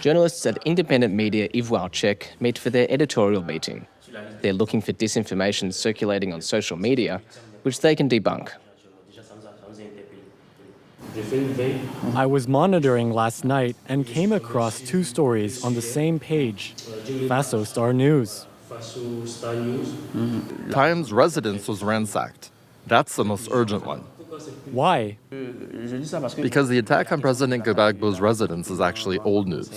Journalists at independent media Ivory meet for their editorial meeting. They're looking for disinformation circulating on social media, which they can debunk. I was monitoring last night and came across two stories on the same page. Faso Star News. Times residence was ransacked. That's the most urgent one. Why? Because the attack on President Gbagbo's residence is actually old news.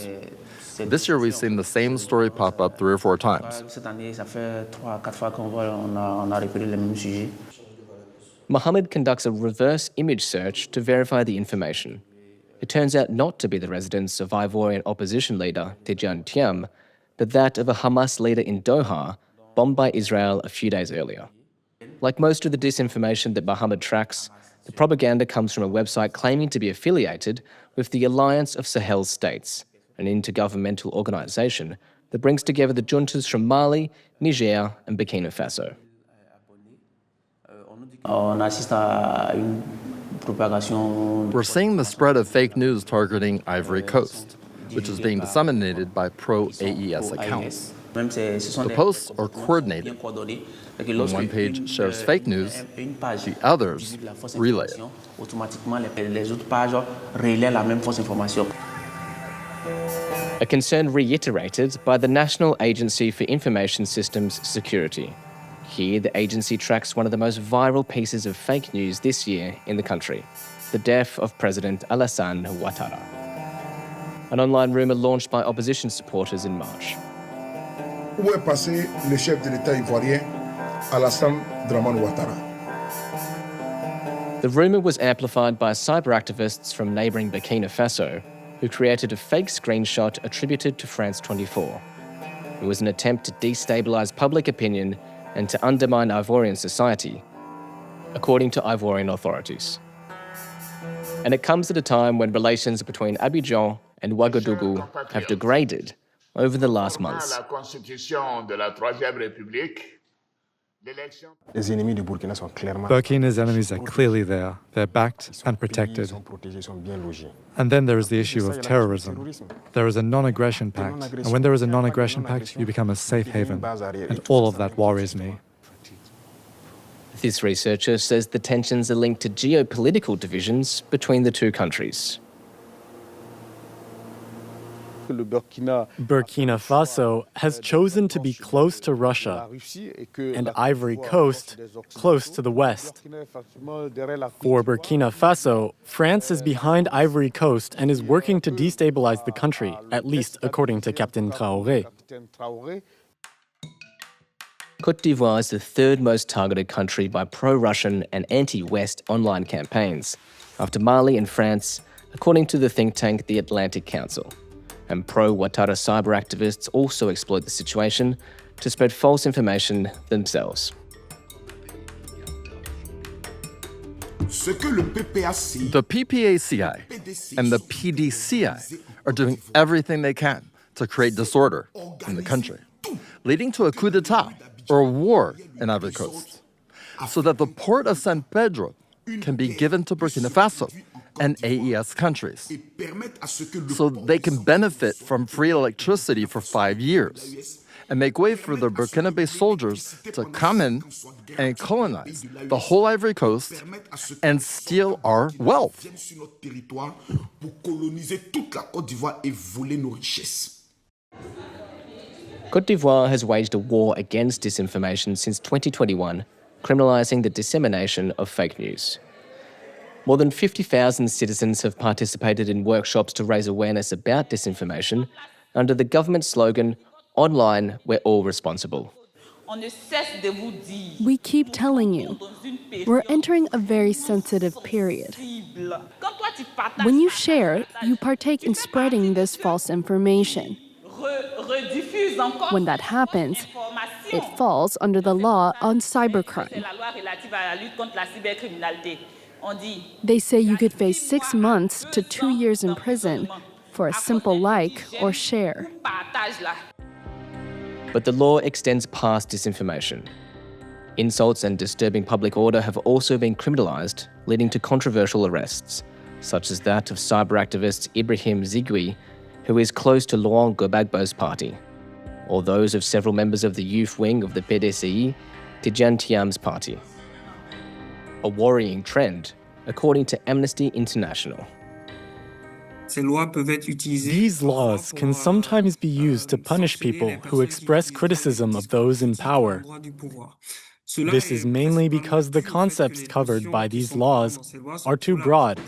This year we've seen the same story pop up 3 or 4 times. Mohammed conducts a reverse image search to verify the information. It turns out not to be the residence of Ivorian opposition leader Tidjane Thiam, but that of a Hamas leader in Doha, bombed by Israel a few days earlier. Like most of the disinformation that Mohammed tracks, the propaganda comes from a website claiming to be affiliated with the Alliance of Sahel States, an intergovernmental organisation that brings together the juntas from Mali, Niger and Burkina Faso. We're seeing the spread of fake news targeting Ivory Coast, which is being disseminated by pro-AES accounts. The posts are coordinated. When one page shares fake news, the others relay it. A concern reiterated by the National Agency for Information Systems Security. Here, the agency tracks one of the most viral pieces of fake news this year in the country, the death of President Alassane Ouattara. An online rumour launched by opposition supporters in March. Où est passé le chef de l'État ivoirien, Alassane Ouattara? The rumour was amplified by cyber activists from neighbouring Burkina Faso, who created a fake screenshot attributed to France 24. It was an attempt to destabilise public opinion and to undermine Ivorian society, according to Ivorian authorities. And it comes at a time when relations between Abidjan and Ouagadougou have degraded over the last months. Burkina's enemies are clearly there. They're backed and protected. And then there is the issue of terrorism. There is a non-aggression pact. And when there is a non-aggression pact, you become a safe haven. And all of that worries me. This researcher says the tensions are linked to geopolitical divisions between the two countries. Burkina Faso has chosen to be close to Russia and Ivory Coast close to the West. For Burkina Faso, France is behind Ivory Coast and is working to destabilize the country, at least according to Captain Traoré. Côte d'Ivoire is the third most targeted country by pro-Russian and anti-West online campaigns, after Mali and France, according to the think tank the Atlantic Council. And pro-Ouattara cyber activists also exploit the situation to spread false information themselves. The PPACI and the PDCI are doing everything they can to create disorder in the country, leading to a coup d'etat or a war in Ivory Coast, so that the port of San Pedro can be given to Burkina Faso and AES countries, so they can benefit from free electricity for 5 years and make way for the Burkinabe soldiers to come in and colonize the whole Ivory Coast and steal our wealth. Côte d'Ivoire has waged a war against disinformation since 2021, criminalising the dissemination of fake news. More than 50,000 citizens have participated in workshops to raise awareness about disinformation under the government slogan, "Online, we're all responsible." We keep telling you, we're entering a very sensitive period. When you share, you partake in spreading this false information. When that happens, it falls under the law on cybercrime. They say you could face 6 months to 2 years in prison for a simple like or share. But the law extends past disinformation. Insults and disturbing public order have also been criminalised, leading to controversial arrests, such as that of cyber activist Ibrahim Zigui who is close to Laurent Gbagbo's party, or those of several members of the youth wing of the PDCI, Tidjane Thiam's party. A worrying trend, according to Amnesty International. These laws can sometimes be used to punish people who express criticism of those in power. This is mainly because the concepts covered by these laws are too broad.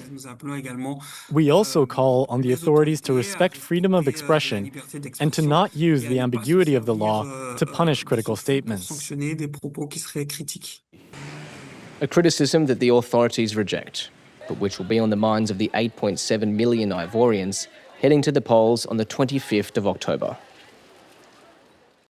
We also call on the authorities to respect freedom of expression and to not use the ambiguity of the law to punish critical statements. A criticism that the authorities reject, but which will be on the minds of the 8.7 million Ivorians heading to the polls on the 25th of October.